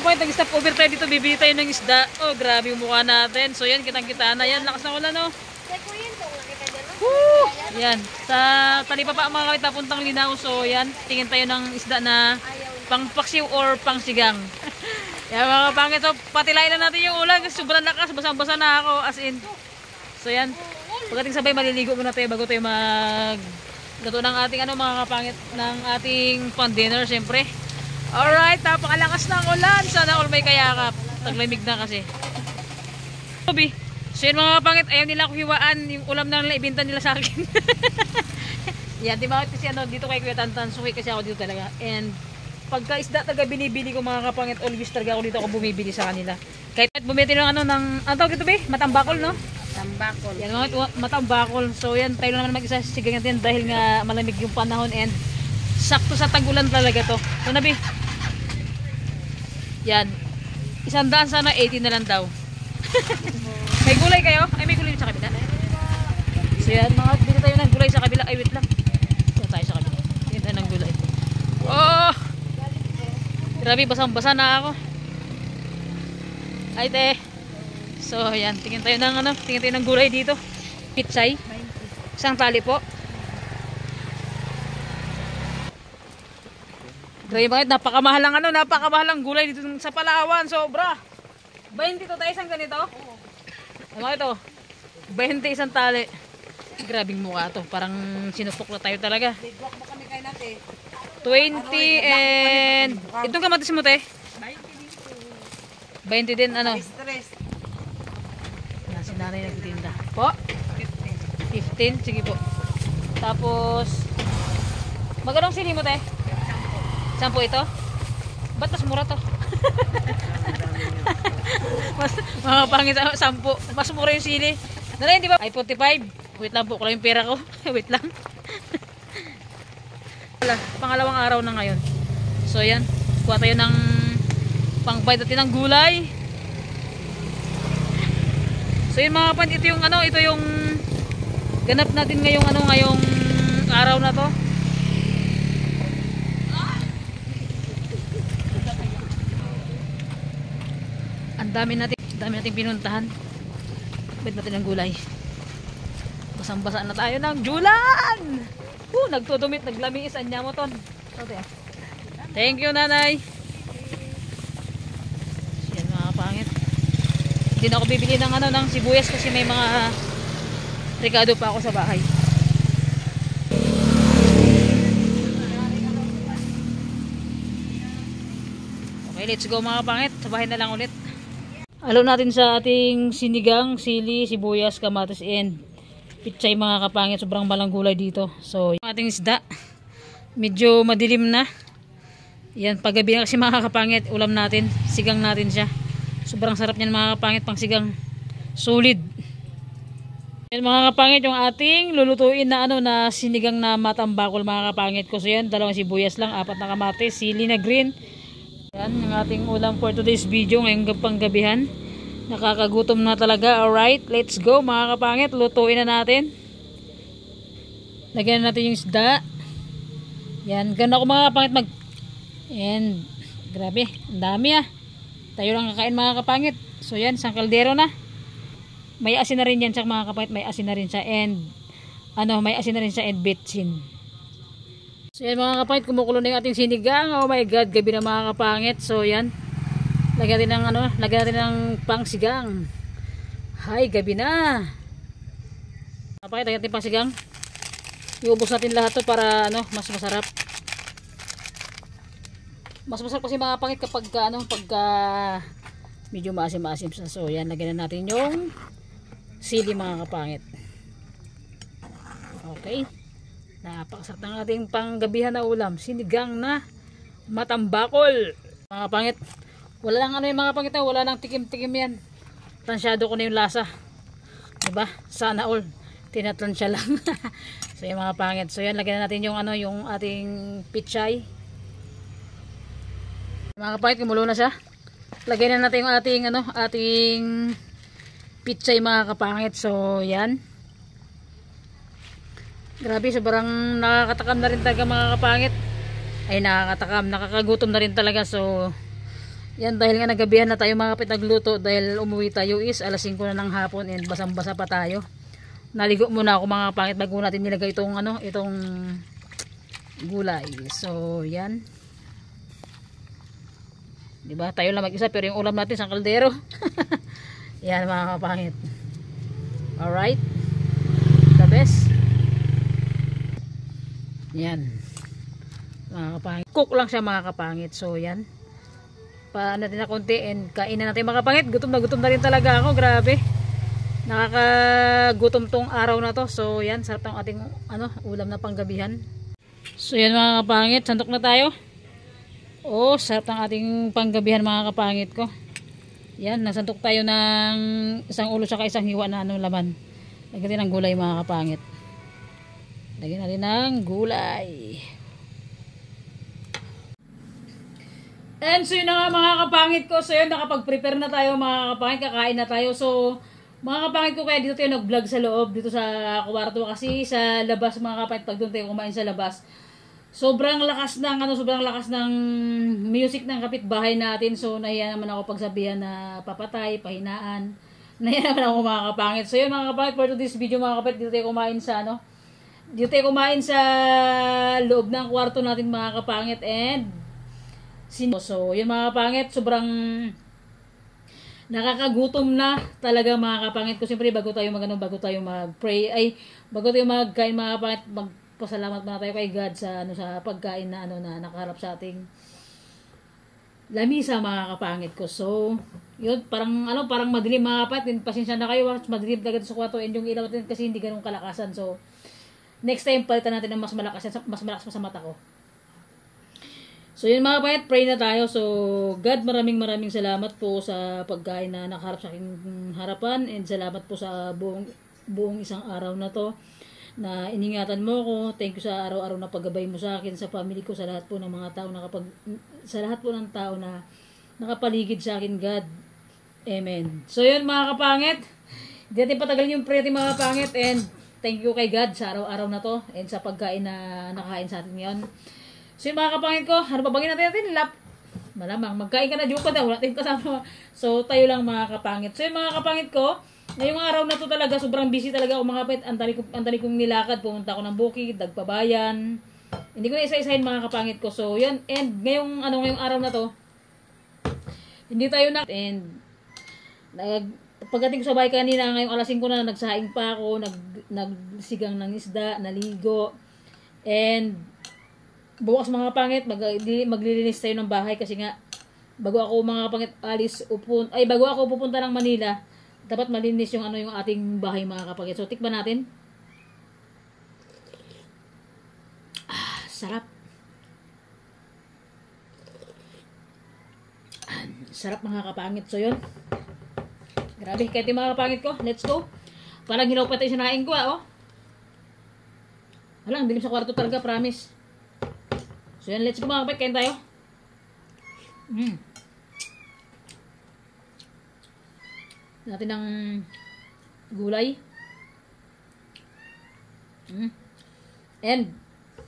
kapatid, nag-stop over tayo dito, bibili tayo ng isda. Oh, grabe yung mukha natin. So yan, kitang-kita na yan. Lakas ng ulan, no? Woo! Yan. Sa talipapa mga kapatid, papuntang Linao. So yan, tingin tayo ng isda na pang-paksiw or pang-sigang. Yan mga kapangit. So patilayin na natin yung ulan kasi sobrang lakas. Basang-basa na ako as in. So yan. Pagdating sabay, maliligo muna tayo bago tayo gato ng ating mga kapangit ng ating pan-dinner syempre. Alright, napakalakas ng ulan. Sana all may kayakap. Taglamig na kasi. So yun mga kapangit, ayaw nila ako hiwaan yung ulam na nila, ibinta nila sa akin. Yan, di ba kasi dito kay Kuya Tantan, suki kasi ako dito talaga. And pagka isda talaga binibili ko mga kapangit, always talaga ako dito ako bumibili sa kanila. Kahit bumili ng ang tawag dito ba? Matambakol, no? Tambakol. Yan mga matambakol. So yan, tayo naman mag-isa sigang natin dahil nga malamig yung panahon and sakto sa tag-ulan talaga to. So nabi. Yan. 100 sana 80 na lang daw. May gulay kayo? Ay may gulay sa kabila. So yan, mga bili tayo ng gulay sa kabila. Ay wait lang. So tayo sa kabila. Yan tayo ng gulay. Oh! Grabe, basang-basa na ako. Ay te. So yan, tingin tayo ng gulay dito. Pitsay. Isang tali po. Grabe bakit napakamahalang gulay dito sa Palawan, sobra. 20 to tayo isang ganito. Ano ito? 20 isang tali. Grabing mukha to, parang sinupok na tayo talaga. 20 and itong kamatis mo te? 20 din ano? Si nanay nagtitinda. Po? 15. Sige po. Tapos, magkano sili mo, te? 10 ito? Ba't mas mura to? Mga pangit 10. Mas mura yung sili. Nanay, di ba? Ay, 45. Wait lang po. Kula yung pera ko. Wait lang. Pangalawang araw na ngayon. So, yan. Kuha tayo ng pang-bite natin ng gulay. So yun mga kapatid, ito yung ganap natin ngayong araw na to. Ang dami natin pinuntahan. Bait natin ng gulay. Basang-basa na tayo ng julan. Nagtudumit, naglamiis anya mo ton. Thank you nanay. Yan mga pangit. Hindi na ako bibili ng sibuyas kasi may mga rekado pa ako sa bahay. Okay, let's go mga pangit. Sa bahay na lang ulit. Halo natin sa ating sinigang, sili, sibuyas, kamatis and pitsay mga kapangit. Sobrang malang gulay dito. So, yung ating isda, medyo madilim na. Yan, paggabi na kasi mga kapangit, ulam natin, sigang natin siya. Sobrang sarap niyan mga kapangit, pang sigang. Solid. Yan mga kapangit, yung ating lulutuin na sinigang na matambakol mga kapangit ko. So yan, 2 sibuyas lang, 4 na kamatis, sili na green. Yan, yung ating ulam for today's video ngayong panggabihan. Nakakagutom na talaga. Alright, let's go mga kapangit. Lutuin na natin. Lagyan na natin yung isda. Yan, gano'n ako mga kapangit and grabe, ang dami tayo lang kakain mga kapangit. So yan, isang kaldero na. May asin na rin yan sa mga kapangit. May asin na rin siya and may asin na rin siya and bitchin. So yan mga kapangit, kumukulo na yung ating sinigang. Oh my god, gabi na mga kapangit. So yan, lagyan natin ng pangsigang. Hay, gabi na. Kapangit, lagyan natin pangsigang. Iubos natin lahat to para mas masarap. Mas masarap kasi mga pangit kapag pagka medyo maasim-maasim sa. So yan, lagyan na natin yung sili mga kapangit. Okay, napakasarap ng ating panggabihan na ulam, sinigang na matambakol mga kapangit. Wala lang yung mga pangit, wala lang tikim-tikim yan. Tansyado ko na yung lasa, diba? Sana all tinatlansya lang. So yan mga pangit. So yan, lagyan na natin yung yung ating pichay. Mga kapangit, kumulo na siya. Lagyan na natin yung ating pichay mga kapangit. So yan. Grabe, sobrang nakakatakam na rin talaga mga kapangit. Ay nakakatakam, nakakagutom na rin talaga. So Yan, dahil nga nagabihan na tayo mga kapit nagluto, dahil umuwi tayo is alas 5 na ng hapon and basang-basa pa tayo. Naligo muna ako mga kapangit bago natin nilagay itong itong gulay. So, yan. Diba? Tayo lang mag-isa pero yung ulam natin sa kaldero. Yan mga kapangit. Alright. The best. Yan. Mga kapangit. Cook lang siya mga kapangit. So, yan. Paano natin na konti and kainan natin mga kapangit. Gutom na rin talaga ako. Grabe. Nakakagutom tong araw na to. So, yan. Sarap ng ating ulam na panggabihan. So, yan mga kapangit. Sandok na tayo. Oh, sarap ng ating panggabihan mga kapangit ko. Yan. Nasantok tayo ng isang ulo saka isang hiwa na laman. Lagyan natin ng gulay mga kapangit. Lagyan natin ng gulay. And so yun na nga mga kapangit ko. So yun, nakapag-prepare na tayo mga kapangit. Kakain na tayo. So mga kapangit ko, kaya dito tayo nag-vlog sa loob. Dito sa kwarto. Kasi sa labas mga kapangit, pag doon tayo kumain sa labas, sobrang lakas ng music ng kapitbahay natin. So nahiya naman ako pagsabihan na papatay, pahinaan. Nahiya naman ako mga kapangit. So yun mga kapangit, for today's video mga kapangit, dito tayo kumain sa dito tayo kumain sa loob ng kwarto natin mga kapangit. And so, yun mga kapangit, sobrang nakakagutom na talaga mga kapangit ko. Siyempre, bago tayo mag-pray, bago tayo magkain mga kapangit, magpasalamat muna tayo kay God sa sa pagkain na na nakaharap sa ating lamisa mga kapangit ko. So, yun, parang madilim mga kapangit. Pasensya na kayo, madilim talaga sa kwarto and yung ilaw natin kasi hindi ganun kalakasan. So, next time, palitan natin ng mas malakas pa sa mata ko. So yun mga kapangit, pray na tayo. So God, maraming salamat po sa pagkain na nakaharap sa aking harapan. And salamat po sa buong isang araw na to na iningatan mo ko. Thank you sa araw-araw na paggabay mo sa akin, sa family ko, sa lahat po ng mga tao sa lahat po ng tao na nakapaligid sa akin, God. Amen. So yun mga kapangit, hindi natin patagalin yung prayer mga kapangit. And thank you kay God sa araw-araw na to and sa pagkain na nakain sa atin ngayon. So yung mga kapangit ko, ano pa bagay natin? Lap. Malamang, magkain ka na, di ko pa daw, wala tayong kasama. So tayo lang mga kapangit. So yung mga kapangit ko, ngayong araw na to talaga, sobrang busy talaga ako mga kapangit. Ang dami kong nilakad, pumunta ako ng bukid, Dagpabayan. Hindi ko na isa-isahin mga kapangit ko. So yun, and ngayong araw na to, hindi tayo and pagdating ko sa bahay kanina, ngayong alas 5 na, nagsaing pa ako, nagsigang ng isda, naligo, and bukas mga pangit, maglilinis tayo ng bahay kasi nga bago ako mga pangit bago ako pupunta ng Manila, dapat malinis yung yung ating bahay mga kapangit. So tikman natin. Sarap. Sarap mga kapangit. So yun. Grabe, kahit yung mga kapangit ko. Let's go. Parang hilaw pa tayo sinaing ko oh. Walang dilim sa kwarto talaga, promise. So yan, let's go mga kapit, kain tayo. Natin ng gulay. And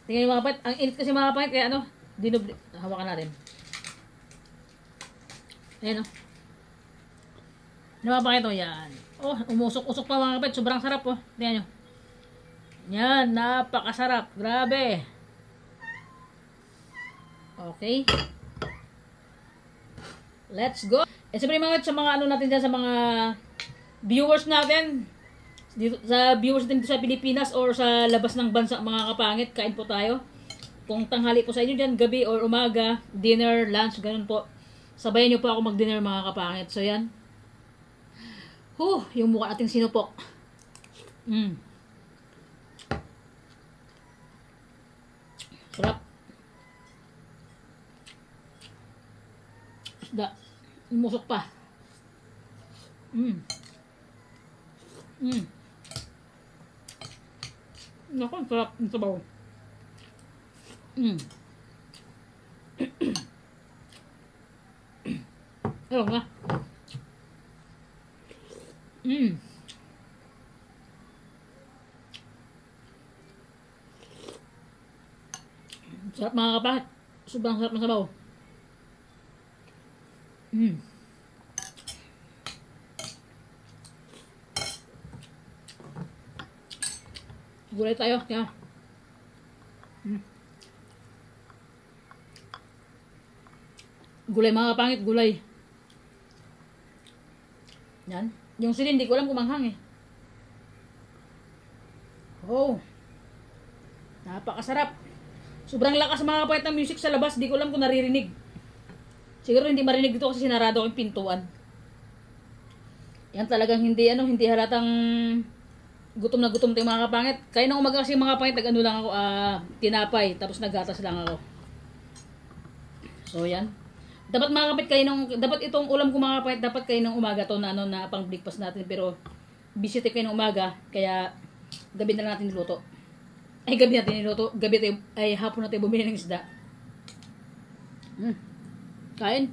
tingnan yung mga kapit, ang init kasi mga kapit, kaya hawakan natin. Ayan mga kapit, yan. Oh, umusok-usok pa mga kapit, sobrang sarap oh. Tingnan nyo. Yan, napakasarap, grabe. Okay. Let's go. Siyempre mga sa mga natin dyan, sa mga viewers natin dito, sa viewers natin dito sa Pilipinas or sa labas ng bansa mga kapangit, kain po tayo. Kung tanghali po sa inyo dyan, gabi or umaga, dinner, lunch, ganun po. Sabayan nyo po ako mag-dinner mga kapangit. So yan. Yung mukha nating sinupok. Sarap. Umusok pa. Naku, ang sarap ng sabaw. Ayun nga. Sarap mga kapangit. Sobrang sarap ng sabaw. Mm. Gulay tayo. Kaya. Gulay mga kapangit. Gulay. Yan. Yung sili, hindi ko alam kung manghang eh. Oh. Napakasarap. Sobrang lakas mga kapangit ng music sa labas. Di ko alam kung naririnig. Siguro hindi marinig dito kasi sinarado ko yung pintuan. Yan talagang hindi hindi halatang gutom na gutom tayo mga kapangit. Kaya nang umaga kasi mga kapangit, nag-ano lang ako, tinapay, tapos naggatas lang ako. So yan. Dapat mga kapangit dapat itong ulam ko mga kapangit, dapat kayo ng umaga to na na pang breakfast natin, pero busy tayo kayo ng umaga, kaya gabi na lang natin niluto. Ay gabi natin niluto, hapon natin bumili ng isda. Kain.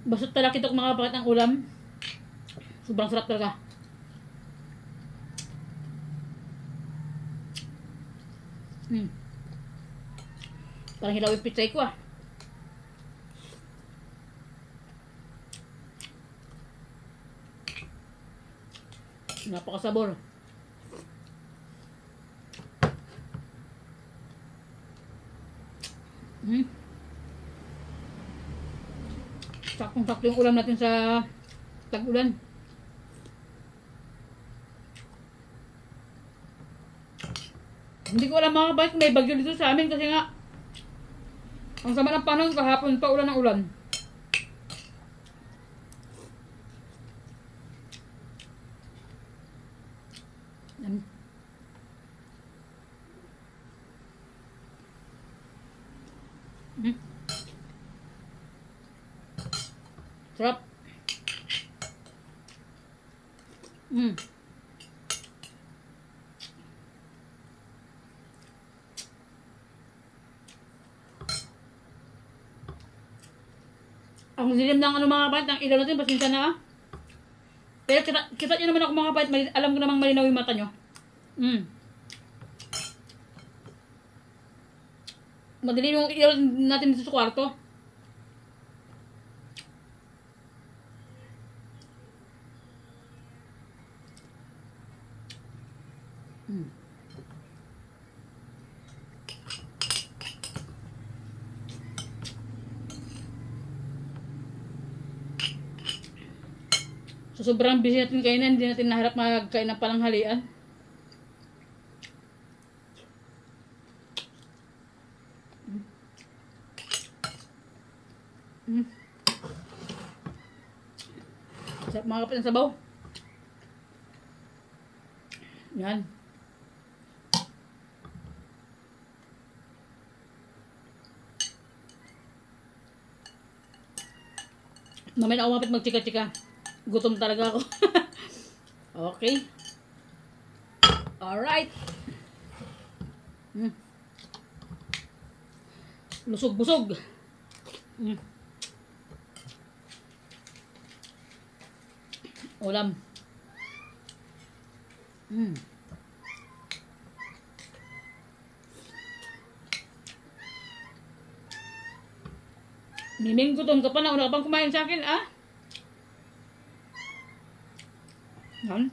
Basot talaga ito mga kapangit ng ulam. Sobrang sarap talaga. Parang hilaw yung pitsay ko Napakasabor. Saktong-sakto yung ulam natin sa tag-ulan. Hindi ko alam mga kapatid, may bagyo dito sa amin kasi nga ang sama ng panahon, kahapon pa ulan ng ulan. Sarap. Ang dilim ng mga kapatid, ang ilaw natin, pasensya na Pero kita nyo naman ako mga kapatid, alam ko namang malinaw yung mata nyo. Madilim yung ilaw natin dito sa kwarto. So sobrang busy natin kainan, hindi natin naharap magkain ng palanghalian. Sarap mga kapatid ng sabaw. Yan. Mamaya na ako mapit magchika-chika. Gutom talaga ako. Okay. Alright. Lusog-busog. Ulam. Miming, gutom ka pa na. Una ka pang kumain sa akin, Yan.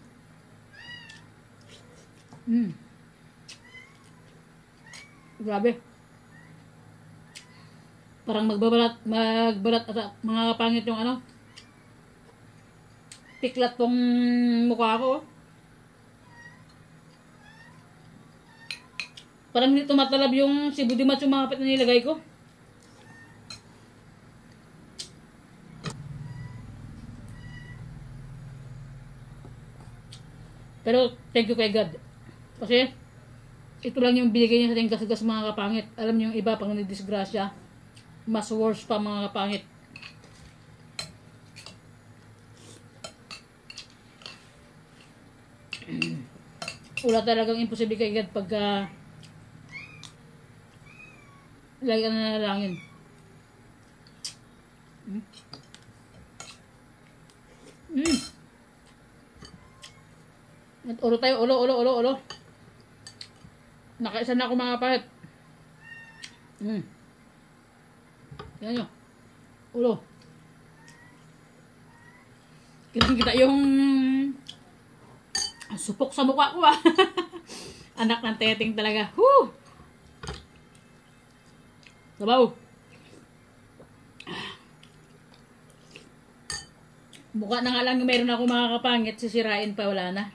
Grabe. Parang magbabalat at mga pangit yung tiklat tong mukha ko. Parang hindi tumatalab yung sibudimat yung mga kapit na nilagay ko. Pero thank you kay God. Kasi ito lang yung binigay niya sa ating kasgas mga kapangit. Alam niyo yung iba pang nidisgrasya, mas worse pa mga kapangit. Wala talagang imposible kay God pagka lagi ka na nalangin. Ulo tayo, ulo. Nakaisa na ako mga kapangit. Yan nyo. Ulo. Kita yung supok sa mukha ko ah. Anak ng teteng talaga. Woo! Sabaw. Mukha na nga lang yung meron ako mga kapangit. Sisirain pa, wala na.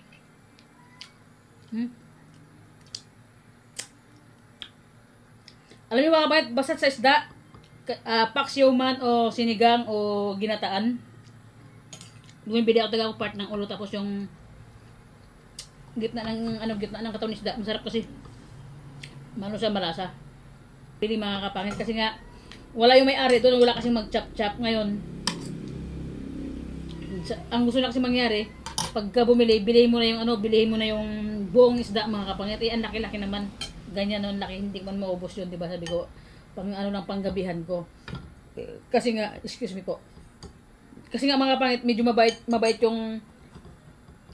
Alam niyo mga kapangit, basta sa isda, paksiw man o sinigang o ginataan. Bumibili ako taga part ng ulo tapos yung gitna ng katawan ng isda. Masarap kasi. Mano siya malasa. Pili mga kapangit kasi nga wala yung may-ari doon, wala kasi mag-chop-chop ngayon. Ang gusto na kasi mangyari, pagka bumili, bilhin mo na yung buong isda mga kapangit. Ang laki-laki naman. Ganyan no, laki, hindi man maubos yun, 'di ba? Sabi ko, lang panggabihan ko. Kasi nga, excuse me po. Kasi nga mga kapangit, medyo mabait yung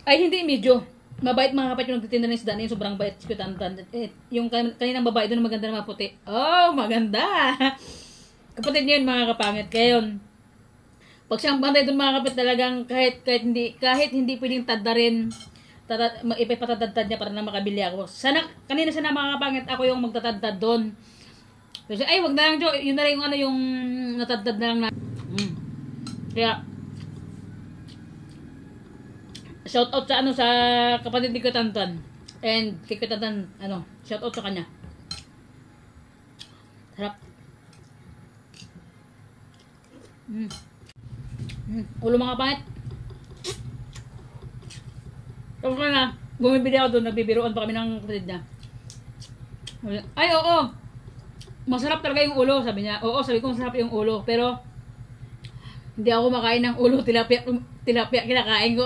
hindi medyo mabait mga kapatid yung nagtitinda ng isda na yung sobrang bait. Yung kaninang babae doon maganda na maputi. Oh, maganda! Kapatid niya yun mga kapangit. Kaya yun, pag siyang bantay doon mga kapatid talagang kahit hindi pwedeng taddarin, ipapatadtad niya para na makabili ako. Kanina sana mga kapangit, ako yung magtatadtad doon. Kasi wag na lang Jo, yun na lang yung natadtad na lang na. Kaya shout out sa kapatid ni Katantan. And kay Katantan, shout out sa kanya. Sarap. Ulo mga pangit. Tapos na, bumibili ako doon, nagbibiroan pa kami ng kapatid niya. Oo. Masarap talaga yung ulo, sabi niya. Oo, sabi ko masarap yung ulo. Pero, hindi ako makain ng ulo, tilapia kinakain ko.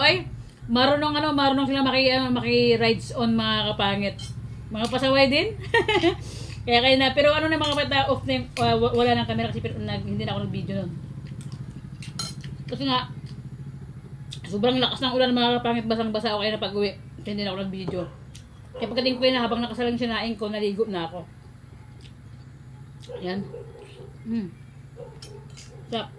Marunong sila maki-rides on mga kapangit. Mga pasaway din. Kaya na, pero na mga kapatid, off na wala nang camera kasi hindi na ako nag-video nun. Kasi nga, sobrang lakas ng ulan mga kapangit, basang-basa ako kaya na pag-uwi. Kaya hindi na ako nag-video. Kaya pagdating ko yun, habang nakasalang sinain ko, naligo na ako. Yan. Sarap.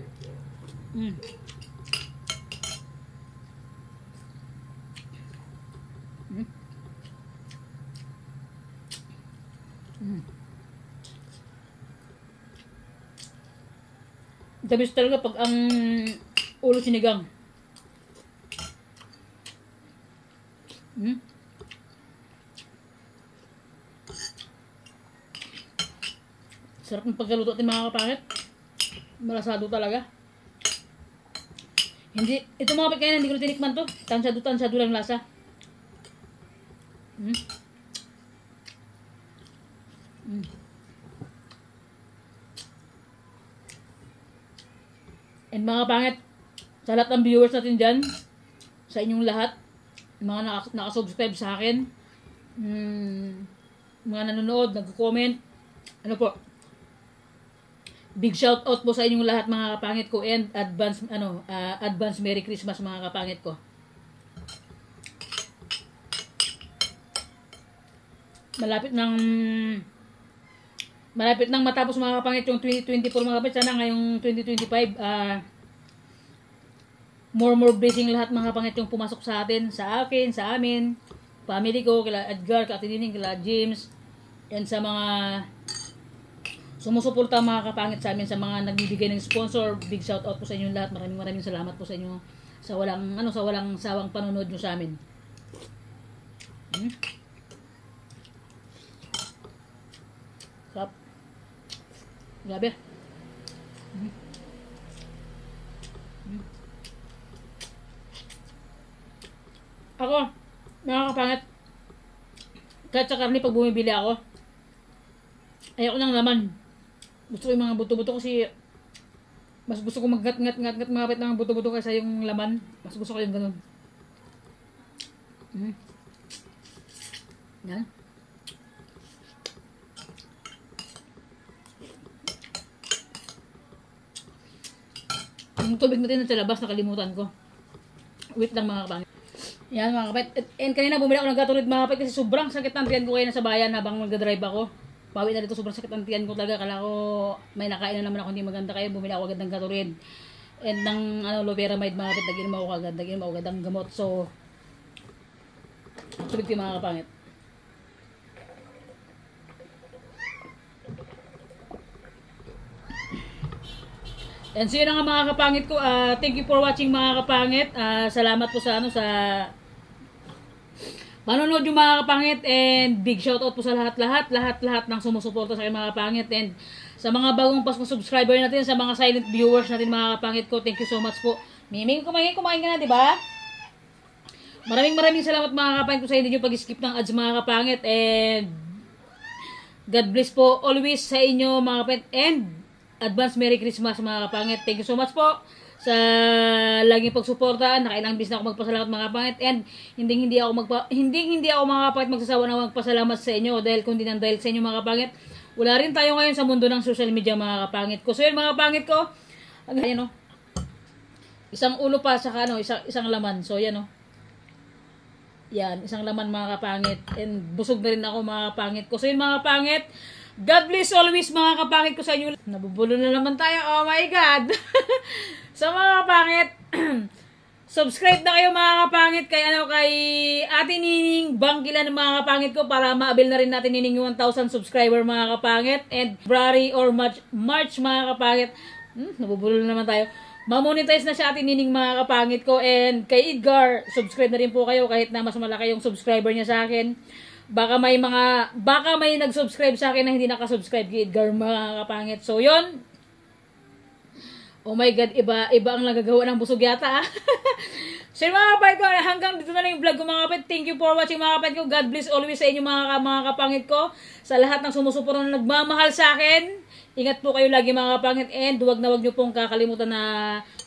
Tamis talaga pag ang ulo sinigang. Sarap ng pagkaluto atin mga kapangit. Malasado talaga. Ito mga kapangit, hindi ko na tinikman to. Tansado lang lasa. And mga kapangit, sa lahat ng viewers natin dyan, sa inyong lahat, mga nakasubscribe sa akin, mga nanonood, nag-comment, big shout out po sa inyong lahat mga kapangit ko, and advance Merry Christmas mga kapangit ko. Malapit nang matapos mga kapangit yung 2024 mga kapangit. Sana ngayong 2025 more blessing lahat mga kapangit yung pumasok sa atin, sa akin, sa amin, family ko, kila Edgar, kila Tinining, kila James, and sa mga sumusuporta mga kapangit sa amin, sa mga nagbibigay ng sponsor. Big shout out po sa inyo lahat. Maraming salamat po sa inyo sa walang sawang panonood nyo sa amin. Sarap. Grabe. Ako, mga kapangit, kahit sa karne pag bumibili ako, ayoko ng laman. Gusto ko yung mga buto-buto kasi mas gusto ko mag-ngat mga ng buto-buto kaysa yung laman. Mas gusto ko yung ganun. Yan. Yung tubig natin sa labas, nakalimutan ko. Wait lang mga kapangit. Yan mga kapit. And kanina bumili ako ng Gatorade mga kapit kasi sobrang sakit ng tiyan ko kayo sa bayan habang nagdadrive ako. Bawi na dito, sobrang sakit ng tiyan ko talaga. Kala ko may nakain na naman ako hindi maganda kaya bumili ako agad ng Gatorade. And ng loperamide mga kapit, naginom ako agad ang gamot. So, sulit ko mga kapangit. And so yun nga mga kapangit ko, thank you for watching mga kapangit. Salamat po sa manonood yung mga kapangit, and big shoutout po sa lahat ng sumusuporta sa akin mga kapangit, and sa mga bagong pasong subscriber natin, sa mga silent viewers natin mga kapangit ko, thank you so much po. Miming, kumain ka na, di ba? Maraming salamat mga kapangit ko sa hindi nyo pag-skip ng ads mga kapangit, and God bless po always sa inyo mga kapangit, and advance Merry Christmas mga kapangit. Thank you so much po sa laging pagsuporta. Nakailang bis na ako magpasalamat mga kapangit, and hindi ako mga kapangit magsasawa na magpasalamat sa inyo dahil kundi nang dahil sa inyo mga kapangit. Wala rin tayo ngayon sa mundo ng social media mga kapangit ko. So yun mga kapangit ko, ayan, isang ulo pa saka isang laman. So yan yan, isang laman mga kapangit, and busog na rin ako mga kapangit ko. So yun mga kapangit, God bless always mga kapangit ko sa inyo. Nabubulo na naman tayo. Oh my God. So mga kapangit, subscribe na kayo mga kapangit kay Ate Nining Bangkilan mga kapangit ko para maabil na rin natin Nining yung 1,000 subscriber mga kapangit. And February or March mga kapangit, nabubulo na naman tayo. Mamonetize na siya Ate Nining mga kapangit ko. And kay Edgar, subscribe na rin po kayo kahit na mas malaki yung subscriber niya sa akin. Baka may nag-subscribe sa akin na hindi nakasubscribe kay Edgar mga kapangit. So yun. Oh my God, iba ang nagagawa ng busog yata. So mga kapangit ko, hanggang dito na lang yung vlog ko mga kapangit. Thank you for watching mga kapangit ko. God bless always sa inyo mga kapangit ko. Sa lahat ng sumusuporta na nagmamahal sa akin. Ingat po kayo lagi mga kapangit, and huwag nyo pong kakalimutan na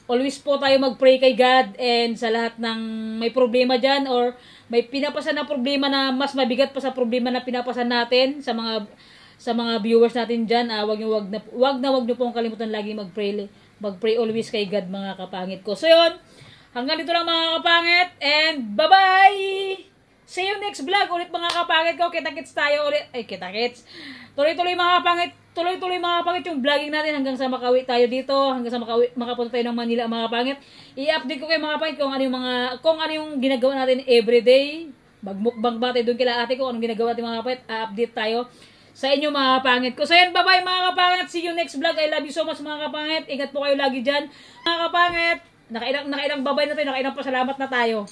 always po tayo mag-pray kay God, and sa lahat ng may problema dyan or may pinapasan na problema na mas mabigat pa sa problema na pinapasan natin sa mga viewers natin dyan, wag nyo pong kalimutan lagi mag-pray always kay God mga kapangit ko. So yun, hanggang dito lang mga kapangit, and bye-bye! See you next vlog ulit mga kapangit ko. Kita-kits tayo ulit. Ay, kita-kits. Tuloy-tuloy mga kapangit yung vlogging natin hanggang sa makawi tayo dito, hanggang sa makapunta tayo ng Manila mga kapangit. I-update ko kayo mga kapangit kung ano yung ginagawa natin everyday. Magmukbang ba tayo doon kila ate ko, anong ginagawa natin mga kapangit. I-update tayo sa inyo mga kapangit ko. So yan, bye-bye mga kapangit. See you next vlog. I love you so much mga kapangit. Ingat po kayo lagi dyan. Mga kapangit, nakailang bye-bye na tayo, nakailang pasalamat na tayo.